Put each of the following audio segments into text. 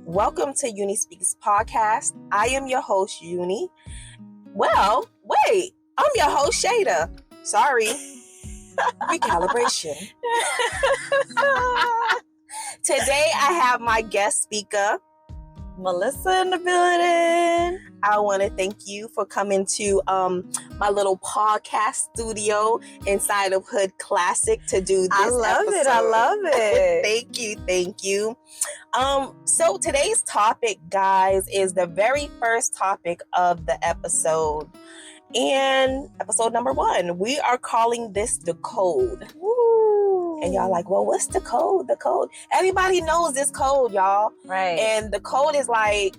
Welcome to Uni Speaks Podcast. I am your host, Uni. Well, wait, I'm your host, Shada. Sorry. Recalibration. Today, I have my guest speaker, Melissa, in the building. I want to thank you for coming to my little podcast studio inside of Hood Classic to do this I love it. Thank you. So today's topic, guys, is the very first topic of the episode. And episode number 1, we are calling this the code. Woo. And y'all like, well, what's the code? The code. Everybody knows this code, y'all. Right. And the code is like,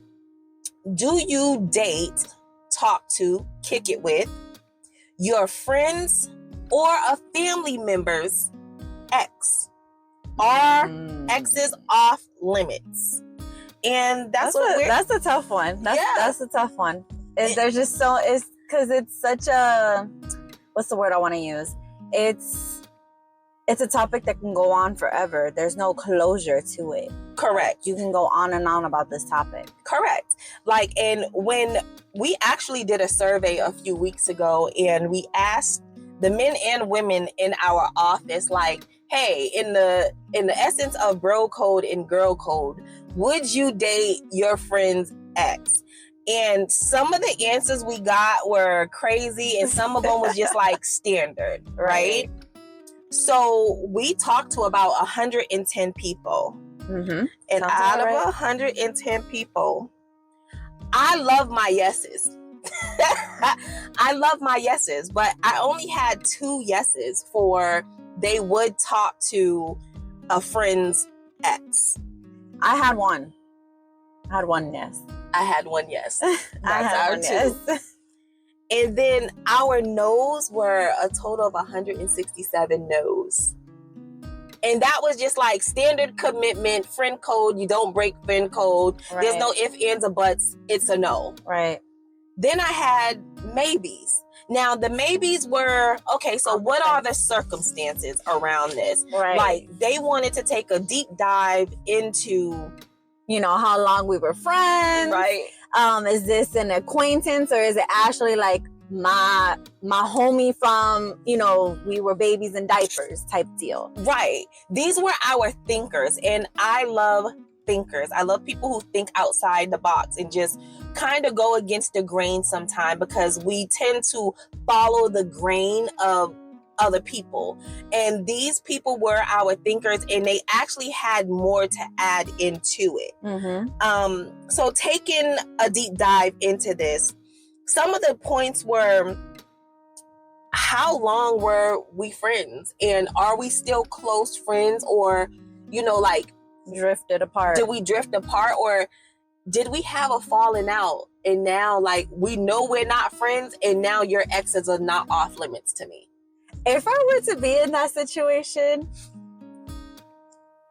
do you date, talk to, kick it with your friends or a family member's ex? Are exes off limits? And that's a tough one. That's a tough one. There's just it's because it's such a, what's the word I want to use? It's a topic that can go on forever. There's no closure to it. Correct. You can go on and on about this topic. Correct. And when we actually did a survey a few weeks ago, and we asked the men and women in our office, like, hey, in the essence of bro code and girl code, would you date your friend's ex? And some of the answers we got were crazy, and some of them was just like standard, right? So we talked to about 110 people. Mm-hmm. And out of 110 people, I love my yeses. I love my yeses, but I only had 2 yeses for they would talk to a friend's ex. I had one yes. I had 1 yes. That's our 2. Yes. And then our no's were a total of 167 no's. And that was just like standard commitment, friend code. You don't break friend code. Right. There's no ifs, ands, or buts. It's a no. Right. Then I had maybes. Now, the maybes were, okay, so what are the circumstances around this? Right. Like, they wanted to take a deep dive into, how long we were friends. Right. Is this an acquaintance, or is it actually like my homie from, we were babies in diapers type deal? Right. These were our thinkers, and I love thinkers. I love people who think outside the box and just kind of go against the grain sometime, because we tend to follow the grain of other people. And these people were our thinkers, and they actually had more to add into it. Mm-hmm. So taking a deep dive into this, some of the points were, how long were we friends? And are we still close friends? Or, drifted apart? Did we drift apart? Or did we have a falling out? And now, we know we're not friends, and now your exes are not off limits to me. If I were to be in that situation,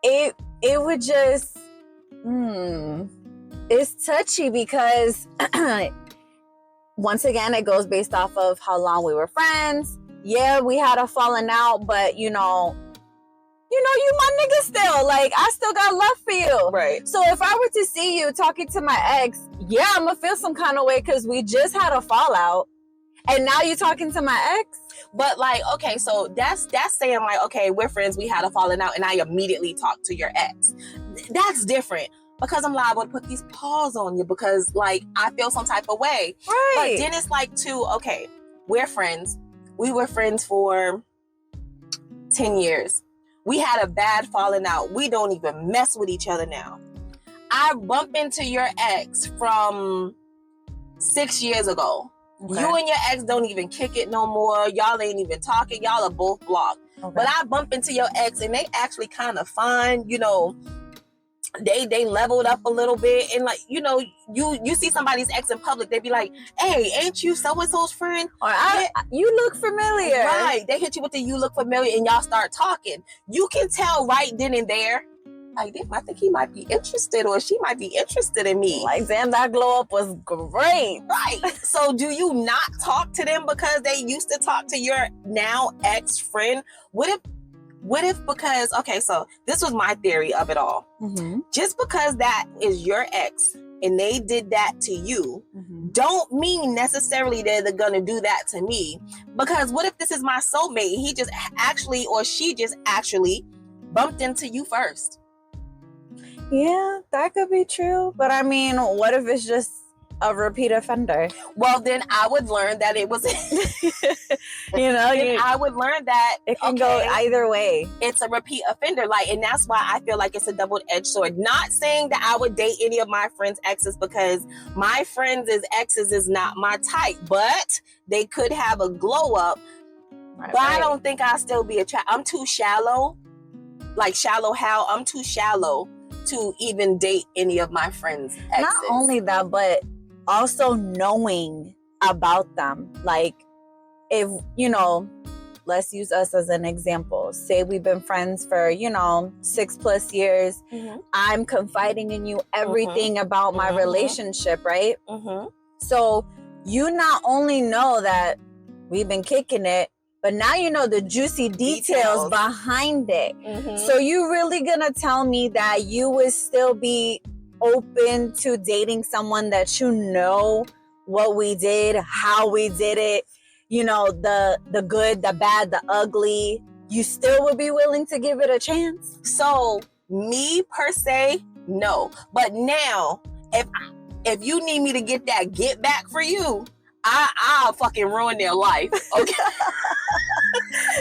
it would just, it's touchy, because once again, it goes based off of how long we were friends. Yeah, we had a falling out, but you my nigga still. I still got love for you. Right. So if I were to see you talking to my ex, yeah, I'm gonna feel some kind of way, because we just had a fallout. And now you're talking to my ex? But okay, so that's saying okay, we're friends, we had a falling out, and I immediately talk to your ex. That's different, because I'm liable to put these paws on you, because I feel some type of way. Right. But then it's okay, we're friends. We were friends for 10 years. We had a bad falling out. We don't even mess with each other now. I bump into your ex from 6 years ago. Okay. You and your ex don't even kick it no more. Y'all ain't even talking. Y'all are both blocked. Okay. But I bump into your ex, and they actually kind of fine. They leveled up a little bit. And you see somebody's ex in public, they be like, hey, ain't you so-and-so's friend? Or you look familiar. Right. They hit you with the you look familiar, and y'all start talking. You can tell right then and there, I think he might be interested, or she might be interested in me. Damn, that glow up was great. Right. So do you not talk to them because they used to talk to your now ex-friend? What What if because, okay, so this was my theory of it all. Mm-hmm. Just because that is your ex and they did that to you, don't mean necessarily that they're going to do that to me. Because what if this is my soulmate? He just actually, or she just actually bumped into you first. Yeah, that could be true. But I mean, what if it's just a repeat offender? Well, then I would learn that it was, I would learn that it can go either way. It's a repeat offender. Like, and that's why I feel like it's a double-edged sword. Not saying that I would date any of my friends' exes, because my friends' exes is not my type, but they could have a glow up. Right, but I don't think I'll still be attracted. I'm too shallow. Like shallow how? I'm too shallow to even date any of my friends' exes. Not only that, but also knowing about them. Like, if, let's use us as an example. Say we've been friends for, 6+ years. Mm-hmm. I'm confiding in you everything about my relationship, right? Mm-hmm. So you not only know that we've been kicking it, but now you know the juicy details behind it. Mm-hmm. So you really gonna tell me that you would still be open to dating someone that you know what we did, how we did it, the good, the bad, the ugly, you still would be willing to give it a chance? So me per se, no. But now, if you need me to get that get back for you, I'll fucking ruin their life. Okay.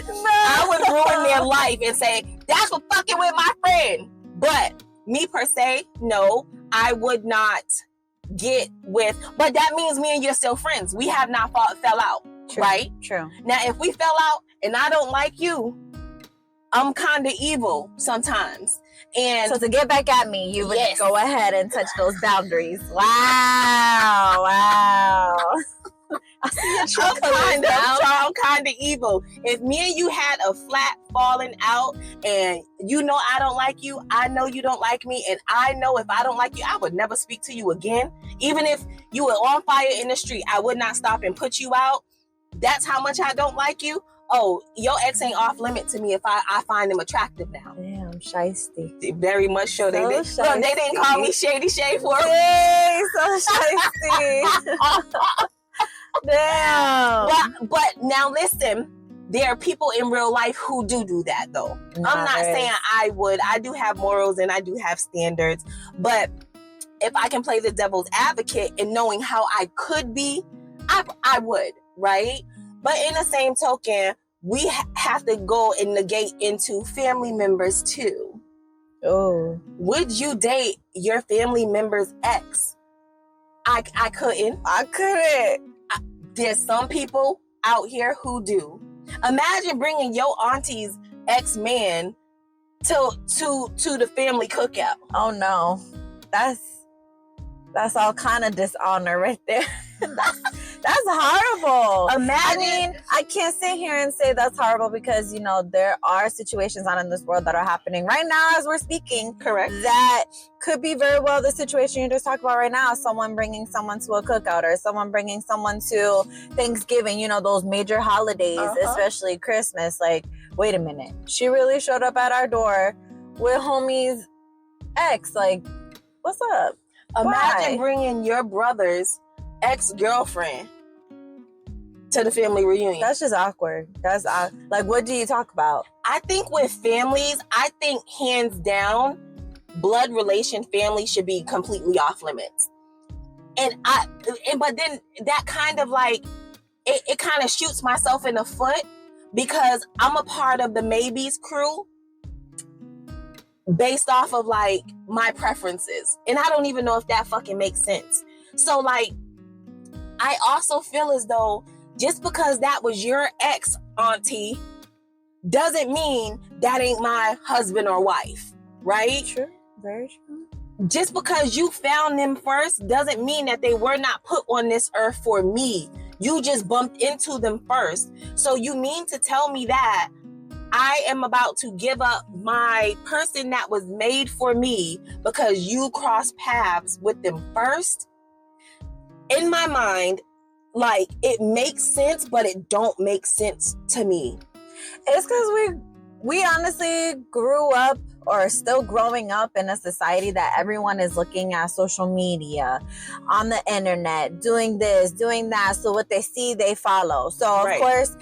No. I would ruin their life and say, that's for fucking with my friend. But me per se, no, I would not get with, but that means me and you're still friends. We have not fell out. True, right? True. Now, if we fell out and I don't like you, I'm kind of evil sometimes. And so to get back at me, you would go ahead and touch those boundaries. Wow. I see I'm kind of evil. If me and you had a flat falling out and I don't like you, I know you don't like me, and I know if I don't like you, I would never speak to you again. Even if you were on fire in the street, I would not stop and put you out. That's how much I don't like you. Oh, your ex ain't off limit to me if I find him attractive now. Damn, shiesty. Very much so they did. Look, they didn't call me Shady Shay for it. Hey, so shiesty. Damn. But now listen, there are people in real life who do that though. I'm not saying I would. I do have morals and I do have standards. But if I can play the devil's advocate and knowing how I could be, I would, right? But in the same token, we have to go and negate into family members too. Oh. Would you date your family member's ex? I couldn't. I couldn't. There's some people out here who do. Imagine bringing your auntie's ex-man to the family cookout. Oh no, that's all kind of dishonor right there. That's horrible. Imagine. I can't sit here and say that's horrible because, there are situations on in this world that are happening right now as we're speaking. Correct. That could be very well the situation you just talked about right now. Someone bringing someone to a cookout or someone bringing someone to Thanksgiving, those major holidays, especially Christmas. Like, wait a minute. She really showed up at our door with homie's ex. Like, what's up? Imagine bringing your brother's ex-girlfriend to the family reunion. That's just awkward. That's like, what do you talk about? I think with families, hands down, blood relation family should be completely off limits. But then that kind of like, it kind of shoots myself in the foot because I'm a part of the maybes crew based off of like my preferences. And I don't even know if that fucking makes sense. So like, I also feel as though just because that was your ex auntie doesn't mean that ain't my husband or wife, right? True. Very true. Just because you found them first doesn't mean that they were not put on this earth for me. You just bumped into them first. So you mean to tell me that I am about to give up my person that was made for me because you crossed paths with them first? In my mind, like, it makes sense, but it don't make sense to me. It's because we honestly grew up or still growing up in a society that everyone is looking at social media, on the internet, doing this, doing that. So what they see, they follow. So of course,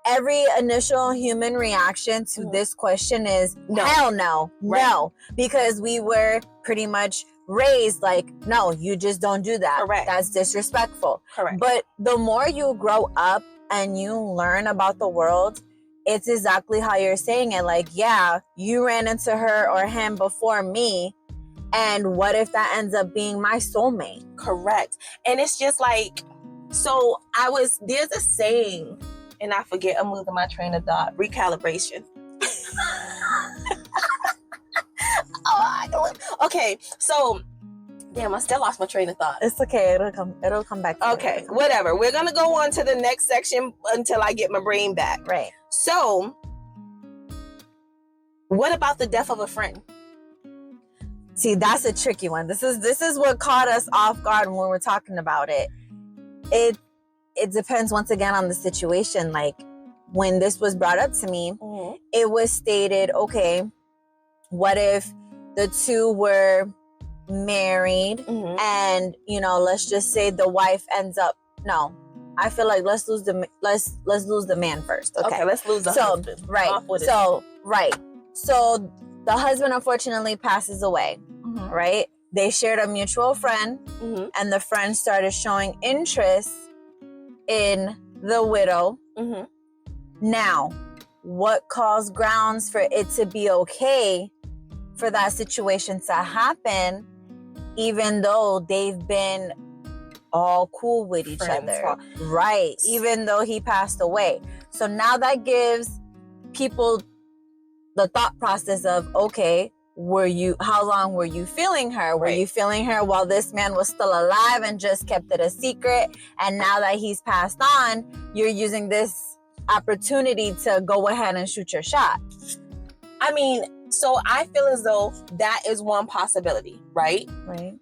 every initial human reaction to this question is hell no, no, because we were pretty much raised like, no, you just don't do that. Correct. That's disrespectful. Correct. But the more you grow up and you learn about the world, it's exactly how you're saying it. Like, yeah, you ran into her or him before me. And what if that ends up being my soulmate? Correct. And it's just like, so there's a saying, and I forget, I'm losing my train of thought. Recalibration. Okay, so damn, I still lost my train of thought. It's okay. It'll come back. Okay, whatever. We're gonna go on to the next section until I get my brain back. Right. So, what about the death of a friend? See, that's a tricky one. This is what caught us off guard when we were talking about it. It depends once again on the situation. Like when this was brought up to me, it was stated, okay, what if the two were married and, you know, let's just say the wife ends up, no, I feel like let's lose the man first. Okay, let's lose the husband. Right. So the husband unfortunately passes away. Right. They shared a mutual friend, and the friend started showing interest in the widow. Now, what caused grounds for it to be okay for that situation to happen, even though they've been all cool with each other? Right. Even though he passed away. So now that gives people the thought process of, okay, how long were you feeling her? Were you feeling her while this man was still alive and just kept it a secret? And now that he's passed on, you're using this opportunity to go ahead and shoot your shot. I mean, so I feel as though that is one possibility, right? Right.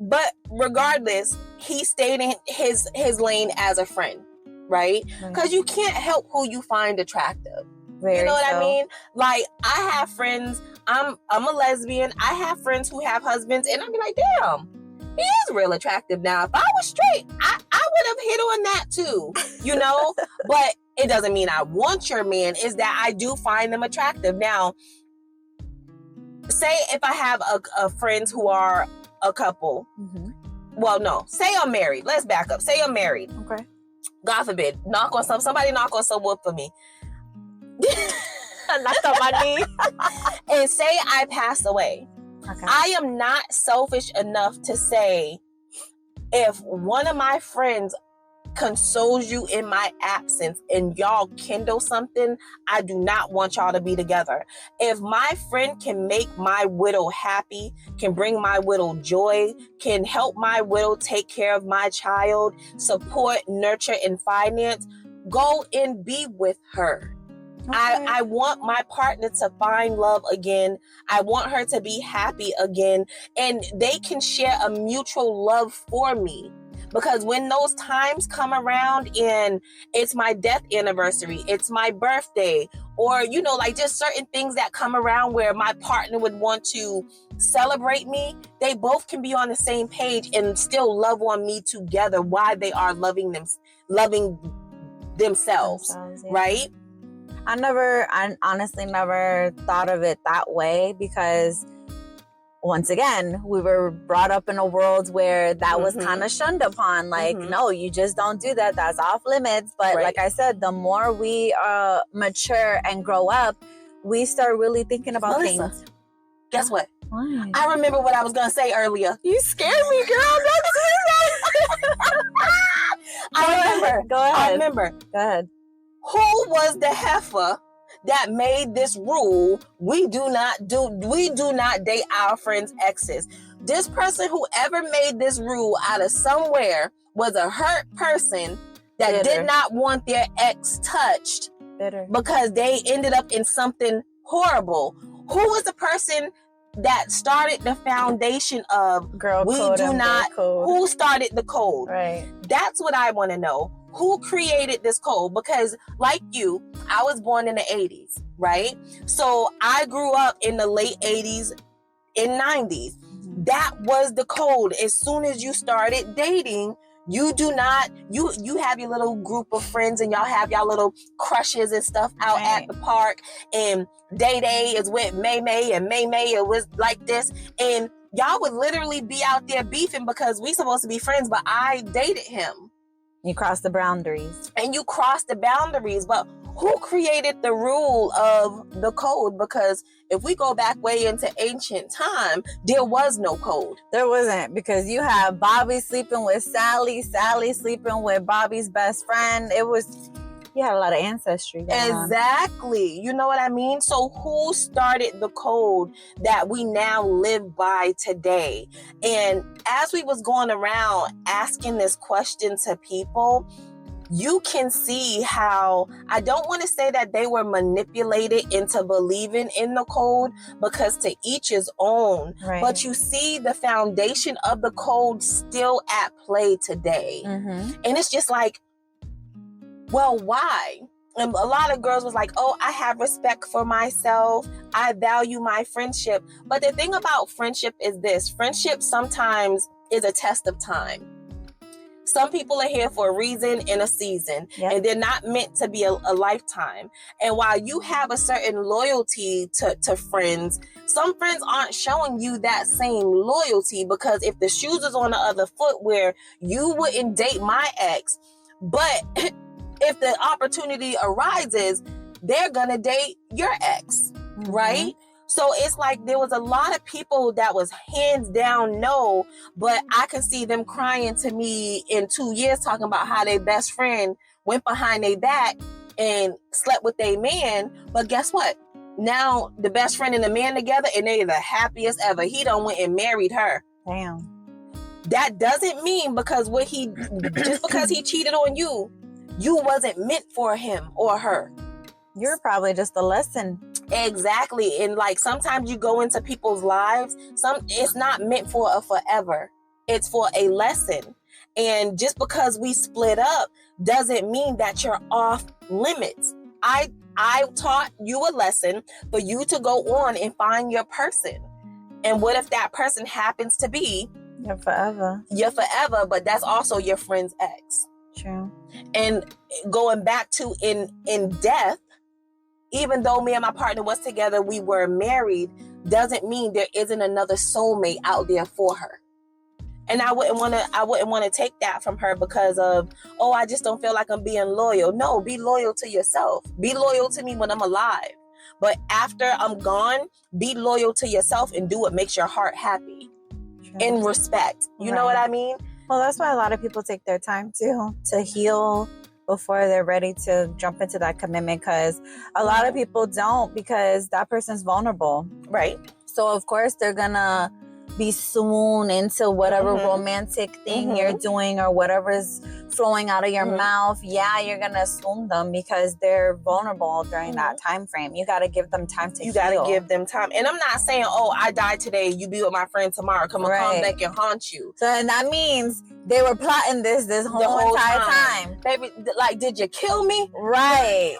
But regardless, he stayed in his lane as a friend, right? Because you can't help who you find attractive. You know what I mean? Like, I have friends, I'm a lesbian, I have friends who have husbands, and I'd be like, damn, he is real attractive now. If I was straight, I would have hit on that too, you know? But it doesn't mean I want your man, is that I do find them attractive. Now, say if I have a friends who are a couple, well, no, say I'm married. Let's back up. Say I'm married. Okay. God forbid, somebody knock on some wood for me. Knocked on my knee. And say I pass away. Okay. I am not selfish enough to say, if one of my friends consoles you in my absence and y'all kindle something, I do not want y'all to be together. If my friend can make my widow happy, can bring my widow joy, can help my widow take care of my child, support, nurture, and finance, go and be with her. Okay. I want my partner to find love again. I want her to be happy again. And they can share a mutual love for me. Because when those times come around and it's my death anniversary, it's my birthday, or, you know, like just certain things that come around where my partner would want to celebrate me, they both can be on the same page and still love on me together while they are loving themselves, yeah. Right? I honestly never thought of it that way, because once again, we were brought up in a world where that was kind of shunned upon. Like, no, you just don't do that. That's off limits. But like I said, the more we mature and grow up, we start really thinking about things. Guess what? Why? I remember what I was going to say earlier. You scared me, girl. I remember. Go ahead. Who was the heifer that made this rule? We do not date our friends' exes. This person, whoever made this rule out of somewhere, was a hurt person that did not want their ex touched because they ended up in something horrible. Who was the person that started the foundation of who started the code? Right. That's what I want to know. who created this code? Because like you, I was born in the 80s, right? So I grew up in the late 80s and 90s. That was the code. As soon as you started dating, you have your little group of friends and y'all have y'all little crushes and stuff out at the park, and Day is with May and May it was like this, and y'all would literally be out there beefing because we supposed to be friends, but I dated him. You crossed the boundaries. And you crossed the boundaries, but who created the rule of the code? Because if we go back way into ancient time, there was no code. There wasn't, because you have Bobby sleeping with Sally sleeping with Bobby's best friend. You had a lot of ancestry going on. Exactly. You know what I mean? So who started the code that we now live by today? And as we was going around asking this question to people, you can see how, I don't want to say that they were manipulated into believing in the code, because to each his own. Right. But you see the foundation of the code still at play today. Mm-hmm. And it's just like, well, why? And a lot of girls was like, oh, I have respect for myself. I value my friendship. But the thing about friendship is this. Friendship sometimes is a test of time. Some people are here for a reason and a season, and they're not meant to be a lifetime. And while you have a certain loyalty to friends, some friends aren't showing you that same loyalty, because if the shoes is on the other foot, where you wouldn't date my ex, but if the opportunity arises, they're gonna date your ex, right? So it's like there was a lot of people that was hands down no, but I can see them crying to me in 2 years talking about how their best friend went behind their back and slept with their man. But guess what? Now the best friend and the man together, and they're the happiest ever. He done went and married her. Damn. That doesn't mean just because he cheated on you, you wasn't meant for him or her. You're probably just a lesson. Exactly. And like sometimes you go into people's lives, it's not meant for a forever. It's for a lesson. And just because we split up doesn't mean that you're off limits. I taught you a lesson for you to go on and find your person. And what if that person happens to be You're forever, but that's also your friend's ex. True. And going back to in death, even though me and my partner was together, we were married, doesn't mean there isn't another soulmate out there for her. And I wouldn't want to take that from her because of, oh, I just don't feel like I'm being loyal. No, be loyal to yourself. Be loyal to me when I'm alive. But after I'm gone, be loyal to yourself and do what makes your heart happy. True. In respect. You know what I mean? Well, that's why a lot of people take their time too, to heal before they're ready to jump into that commitment, because a lot of people don't, because that person's vulnerable. Right. So of course they're gonna be swoon into whatever romantic thing you're doing or whatever's flowing out of your mouth. Yeah, you're gonna assume them because they're vulnerable during that time frame. You got to give them time to heal. You got to give them time. And I'm not saying, oh, I died today, you be with my friend tomorrow, come back and haunt you. So and that means they were plotting this whole entire time. Baby, like, did you kill me? Right.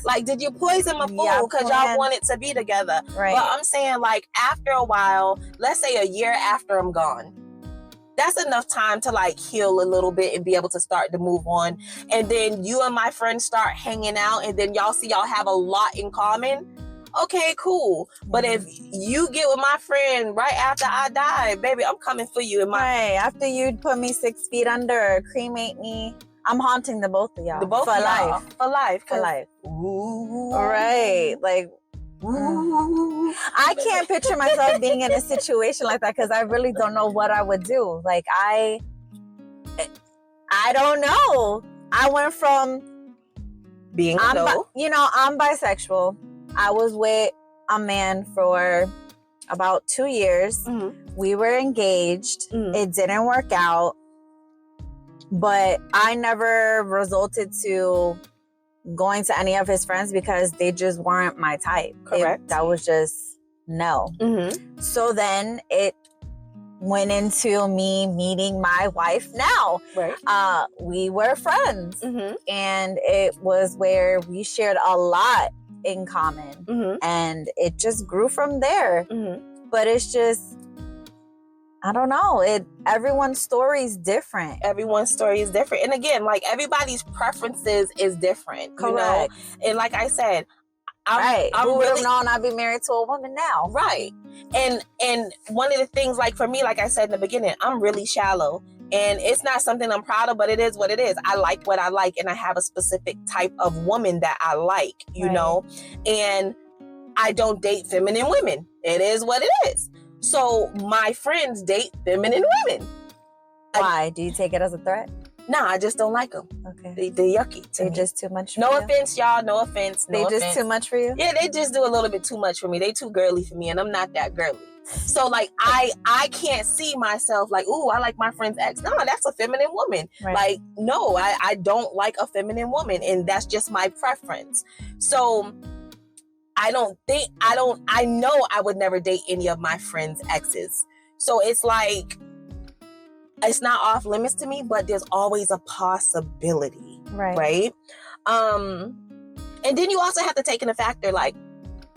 Like, did you poison my food because y'all wanted to be together? Right. But I'm saying, like, after a while, let's say a year after I'm gone, that's enough time to like heal a little bit and be able to start to move on. And then you and my friend start hanging out, and then y'all see y'all have a lot in common. Okay, cool. But if you get with my friend right after I die, baby, I'm coming for you. After you put me 6 feet under or cremate me, I'm haunting the both of y'all. For life. Ooh. All right. Like, I can't picture myself being in a situation like that, because I really don't know what I would do. Like, I don't know. I went from being I'm bisexual. I was with a man for about 2 years. We were engaged. It didn't work out, but I never resulted to going to any of his friends because they just weren't my type. Correct. That was just no. So then it went into me meeting my wife now. Right. We were friends, Mm-hmm. and it was where we shared a lot in common, Mm-hmm. and it just grew from there. Mm-hmm. But it's just, I don't know. Everyone's story is different. Everyone's story is different. And again, like everybody's preferences is different. Correct. You know? And like I said, I'm Who would really, have known I'd be married to a woman now? Right. And one of the things, like for me, like I said in the beginning, I'm really shallow. And it's not something I'm proud of, but it is what it is. I like what I like, and I have a specific type of woman that I like, you know? And I don't date feminine women. It is what it is. So my friends date feminine women. Why? Do you take it as a threat? Nah, I just don't like them. Okay. They're yucky to me. They're just too much for No you? offense, y'all. No offense. They just too much for you? Yeah, they just do a little bit too much for me. They too girly for me, and I'm not that girly. So like I can't see myself like, ooh, I like my friend's ex. No, that's a feminine woman. Right. Like, no, I don't like a feminine woman, and that's just my preference. So I know I would never date any of my friends' exes. So it's like, it's not off limits to me, but there's always a possibility. Right? And then you also have to take in a factor, like,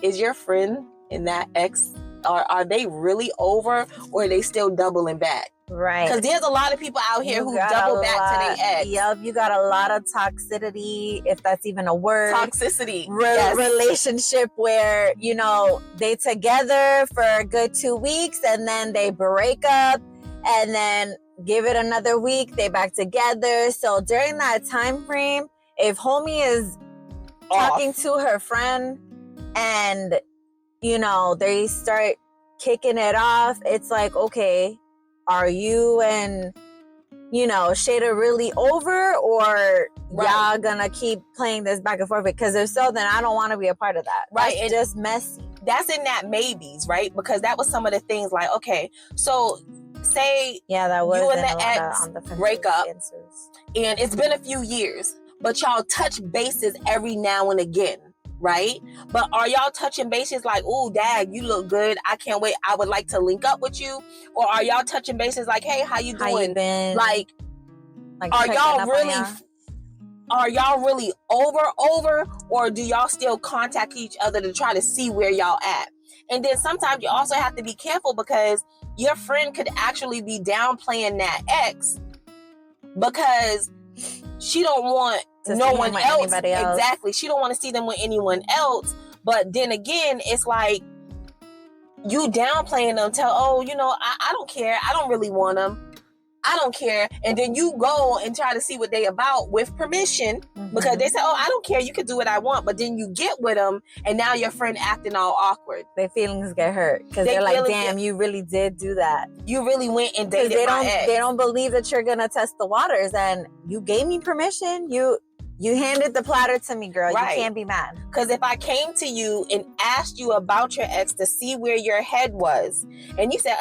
is your friend and that ex, are they really over, or are they still doubling back? Right. Because there's a lot of people out here who double back to their ex. Yep, you got a lot of toxicity, if that's even a word. Toxicity. Yes. Relationship where, you know, they together for a good 2 weeks, and then they break up, and then give it another week, they back together. So during that time frame, if homie is talking to her friend and, you know, they start kicking it off, it's like, okay, are you and, you know, Shada really over, or y'all gonna keep playing this back and forth? Because if so, then I don't want to be a part of that. Right. It's just messy. That's in that maybes, right? Because that was some of the things, like, okay, so say that was you and the ex break up, and it's been a few years, but y'all touch bases every now and again, right? But are y'all touching bases like, ooh, dad, you look good, I can't wait, I would like to link up with you? Or are y'all touching bases like, hey, how you doing? How you been? Like are y'all really over, or do y'all still contact each other to try to see where y'all at? And then sometimes you also have to be careful, because your friend could actually be downplaying that ex because she don't want no one else. Exactly. She don't want to see them with anyone else. But then again, it's like you downplaying them, you know, I don't care. I don't really want them. I don't care. And then you go and try to see what they about with permission, because they say, oh, I don't care, you can do what I want. But then you get with them, and now your friend acting all awkward. Their feelings get hurt, because they're like, damn, you really did do that. You really went and dated my ex. They don't believe that you're gonna test the waters, and you gave me permission. You handed the platter to me, girl. Right. You can't be mad. Because if I came to you and asked you about your ex to see where your head was, and you said,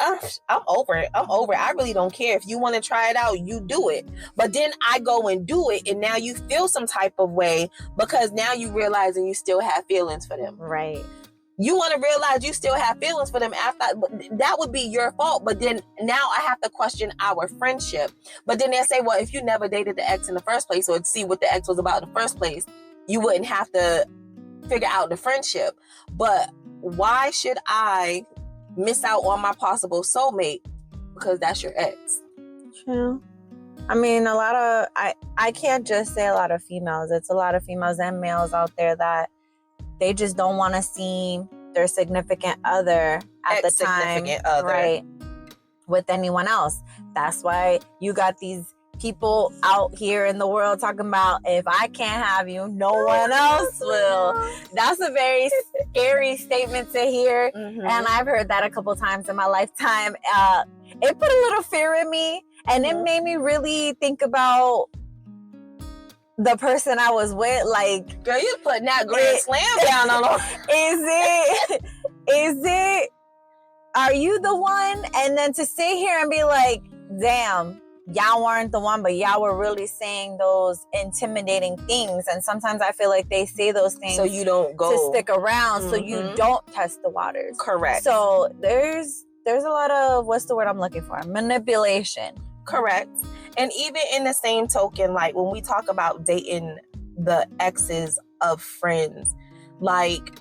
I'm over it. I really don't care. If you want to try it out, you do it. But then I go and do it, and now you feel some type of way, because now you realizing you still have feelings for them. Right. You want to realize you still have feelings for them after that would be your fault. But then now I have to question our friendship. But then they say, well, if you never dated the ex in the first place, or see what the ex was about in the first place, you wouldn't have to figure out the friendship. But why should I miss out on my possible soulmate because that's your ex? True. I mean, I can't just say a lot of females. It's a lot of females and males out there that they just don't want to see their significant other at the time, right, with anyone else. That's why you got these people out here in the world talking about, if I can't have you, no one else will. That's a very scary statement to hear. And I've heard that a couple times in my lifetime. It put a little fear in me, and it made me really think about the person I was with. Like, girl, you putting that grand slam down on them. Is it, are you the one? And then to sit here and be like, damn, y'all weren't the one, but y'all were really saying those intimidating things. And sometimes I feel like they say those things so you don't go to stick around, so you don't test the waters. Correct. So there's there's a lot of, what's the word I'm looking for? Manipulation. Correct. And even in the same token, like when we talk about dating the exes of friends, like,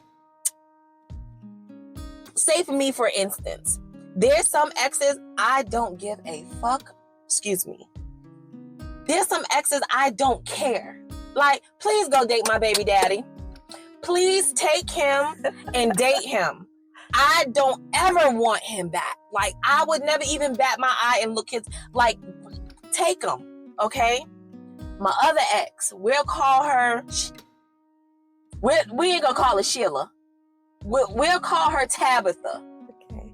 say for me, for instance, there's some exes I don't give a fuck. Excuse me. There's some exes I don't care. Like, please go date my baby daddy. Please take him and date him. I don't ever want him back. Like, I would never even bat my eye and look his, like, take him, okay? My other ex, we'll call her, we ain't gonna call her Sheila. We'll call her Tabitha. Okay.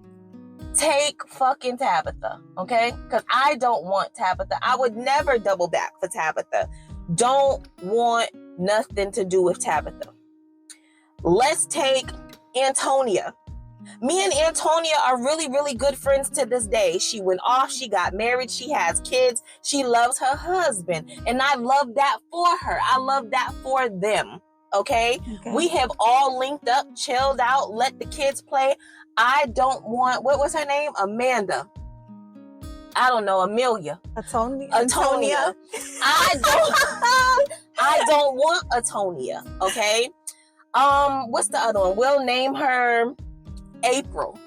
Take fucking Tabitha, okay? Because I don't want Tabitha. I would never double back for Tabitha. Don't want nothing to do with Tabitha. Let's take Antonia. Me and Antonia are really, really good friends to this day. She went off, she got married, she has kids, she loves her husband. And I love that for her. I love that for them. Okay? We have all linked up, chilled out, let the kids play. I don't want, what was her name? Amanda. I don't know, Amelia. Antonia. I don't want Antonia. Okay? What's the other one? We'll name her April.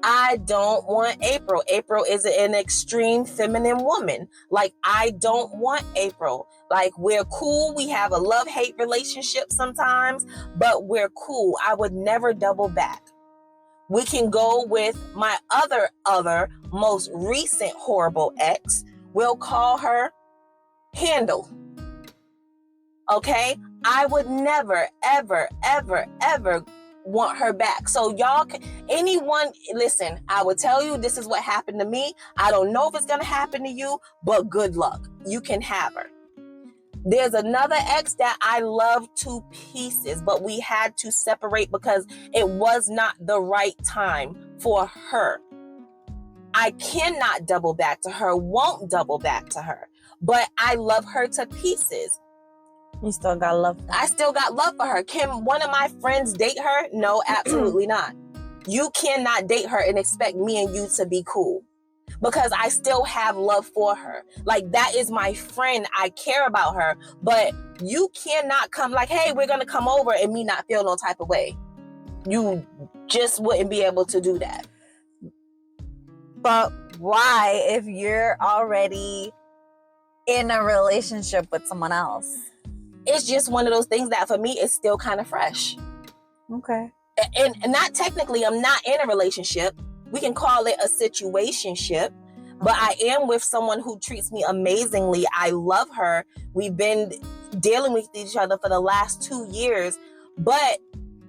I don't want April. April is an extreme feminine woman. Like, I don't want April. Like, we're cool. We have a love-hate relationship sometimes, but we're cool. I would never double back. We can go with my other most recent horrible ex. We'll call her Handle. Okay? I would never, ever, ever, ever want her back. So y'all, anyone, listen, I will tell you, this is what happened to me. I don't know if it's going to happen to you, but good luck. You can have her. There's another ex that I love to pieces, but we had to separate because it was not the right time for her. I cannot double back to her, won't double back to her, but I love her to pieces. You still got love for her. I still got love for her. Can one of my friends date her? No, absolutely not. You cannot date her and expect me and you to be cool, because I still have love for her. Like, that is my friend. I care about her, but you cannot come like, hey, we're going to come over, and me not feel no type of way. You just wouldn't be able to do that. But why, if you're already in a relationship with someone else? It's just one of those things that for me is still kind of fresh. Okay. And not technically, I'm not in a relationship. We can call it a situationship, but I am with someone who treats me amazingly. I love her. We've been dealing with each other for the last 2 years. But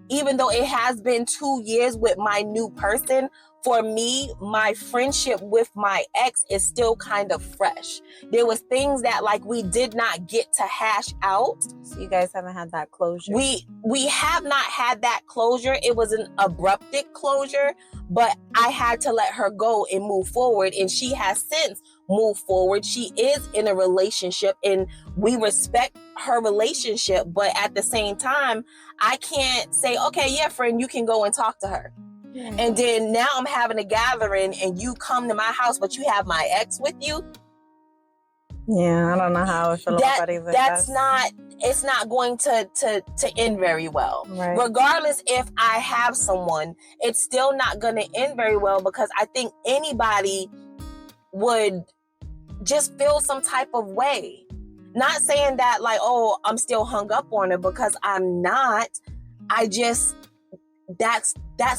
even though it has been 2 years with my new person, for me, my friendship with my ex is still kind of fresh. There was things that, like, we did not get to hash out. So you guys haven't had that closure? We have not had that closure. It was an abrupted closure, but I had to let her go and move forward. And she has since moved forward. She is in a relationship and we respect her relationship. But at the same time, I can't say, okay, yeah, friend, you can go and talk to her. And then now I'm having a gathering and you come to my house, but you have my ex with you. Yeah, I don't know how I feel about it. It's not going to end very well. Right. Regardless if I have someone, it's still not going to end very well, because I think anybody would just feel some type of way. Not saying that like, oh, I'm still hung up on her, because I'm not. I just, that's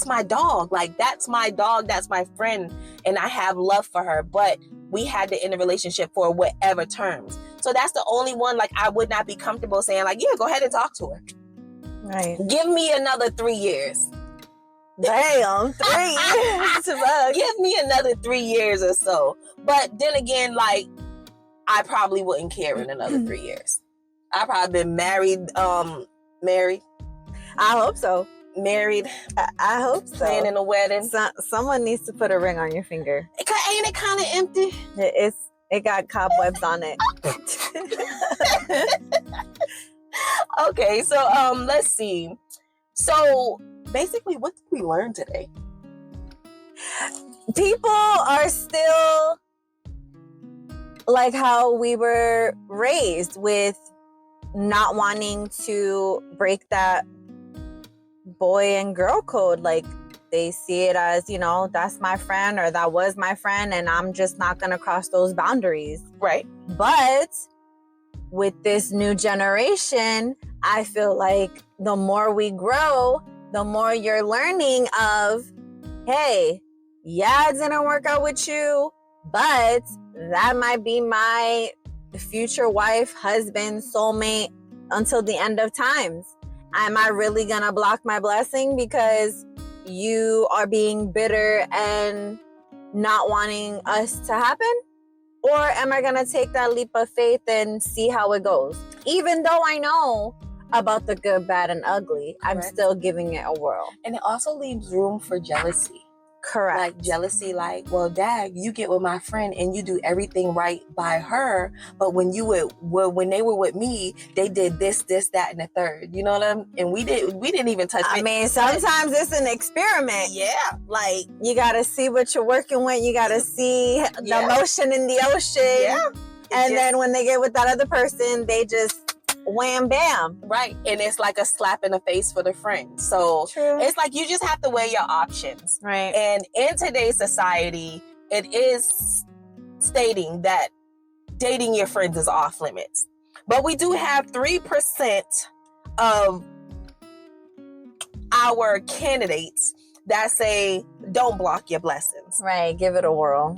my dog. Like, that's my dog. That's my friend. And I have love for her. But we had to end a relationship for whatever terms. So that's the only one, like, I would not be comfortable saying, like, yeah, go ahead and talk to her. Right. Give me another 3 years. Damn, 3 years. Give me another 3 years or so. But then again, like, I probably wouldn't care in another 3 years. I've probably been married. I hope so. Married. I hope so. Planning a wedding. Someone needs to put a ring on your finger. Ain't it kind of empty? It got cobwebs on it. Okay, so let's see. So basically, what did we learn today? people are still like how we were raised, with not wanting to break that boy and girl code. Like, they see it as, you know, that's my friend, or that was my friend, and I'm just not going to cross those boundaries. Right. But with this new generation, I feel like the more we grow, the more you're learning of, hey, yeah, it didn't work out with you, but that might be my future wife, husband, soulmate until the end of times. Am I really gonna block my blessing because you are being bitter and not wanting us to happen? Or am I gonna take that leap of faith and see how it goes? Even though I know about the good, bad, and ugly, I'm still giving it a whirl. And it also leaves room for jealousy. Correct. Like jealousy, like, well, dag, you get with my friend and you do everything right by her, but when when they were with me, they did this, that, and the third. You know what I'm? And we didn't even touch it. I mean, sometimes it's an experiment. Yeah, like you gotta see what you're working with. You gotta see the motion in the ocean. Yeah, and then when they get with that other person, they just wham bam. Right. And it's like a slap in the face for the friend. So True. It's like you just have to weigh your options. Right. And in today's society, it is stating that dating your friends is off limits. But we do have 3% of our candidates that say don't block your blessings. Right. Give it a whirl.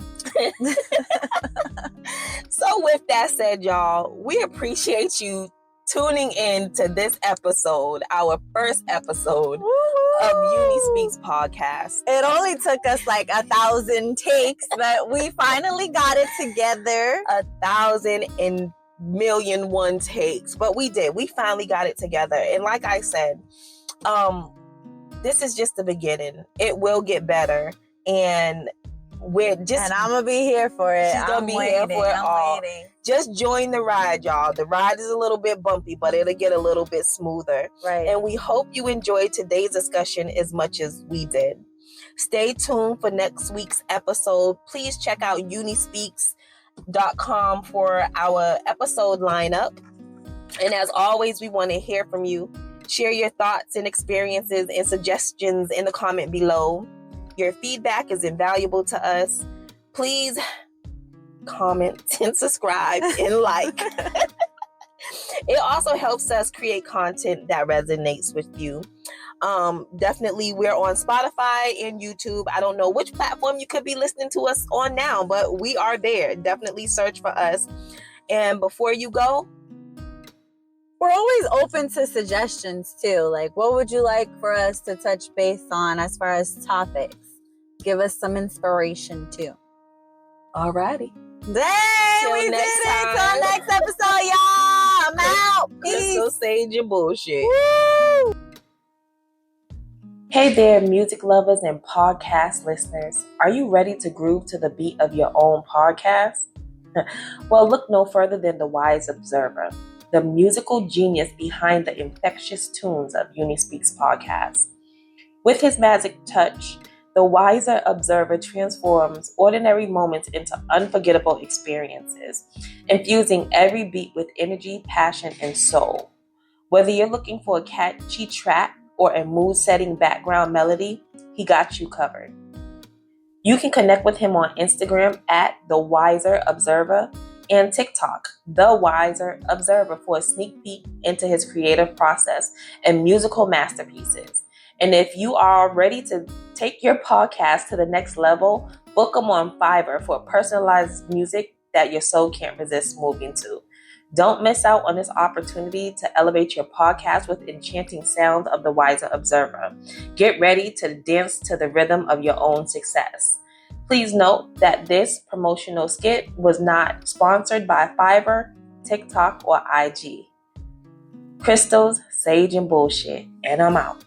So with that said, y'all, we appreciate you tuning in to this episode, our first episode of Uni Speaks podcast. It only took us like 1,000 takes, but we finally got it together. 1,000,000,001 takes, but we did. We finally got it together. And like I said, this is just the beginning. It will get better, and and I'm gonna be here for it. She's gonna be here for it all. Waiting. Just join the ride, y'all. The ride is a little bit bumpy, but it'll get a little bit smoother. Right. And we hope you enjoyed today's discussion as much as we did. Stay tuned for next week's episode. Please check out unispeaks.com for our episode lineup. And as always, we want to hear from you. Share your thoughts and experiences and suggestions in the comment below. Your feedback is invaluable to us. Please comment and subscribe and like. It also helps us create content that resonates with you. Definitely, we're on Spotify and YouTube. I don't know which platform you could be listening to us on now, but we are there. Definitely search for us. And before you go, we're always open to suggestions too. Like, what would you like for us to touch base on as far as topics? Give us some inspiration too. Alrighty. Dang, we did it. Till next episode, y'all. I'm out. Peace. Crystal Sage and bullshit. Woo! Hey there, music lovers and podcast listeners. Are you ready to groove to the beat of your own podcast? Well, look no further than the Wise Observer, the musical genius behind the infectious tunes of Unispeaks podcast. With his magic touch, the Wiser Observer transforms ordinary moments into unforgettable experiences, infusing every beat with energy, passion, and soul. Whether you're looking for a catchy track or a mood-setting background melody, he got you covered. You can connect with him on Instagram at The Wiser Observer and TikTok, The Wiser Observer, for a sneak peek into his creative process and musical masterpieces. And if you are ready to take your podcast to the next level, book them on Fiverr for personalized music that your soul can't resist moving to. Don't miss out on this opportunity to elevate your podcast with enchanting sounds of the Wiser Observer. Get ready to dance to the rhythm of your own success. Please note that this promotional skit was not sponsored by Fiverr, TikTok, or IG. Crystals, Sage, and Bullshit, and I'm out.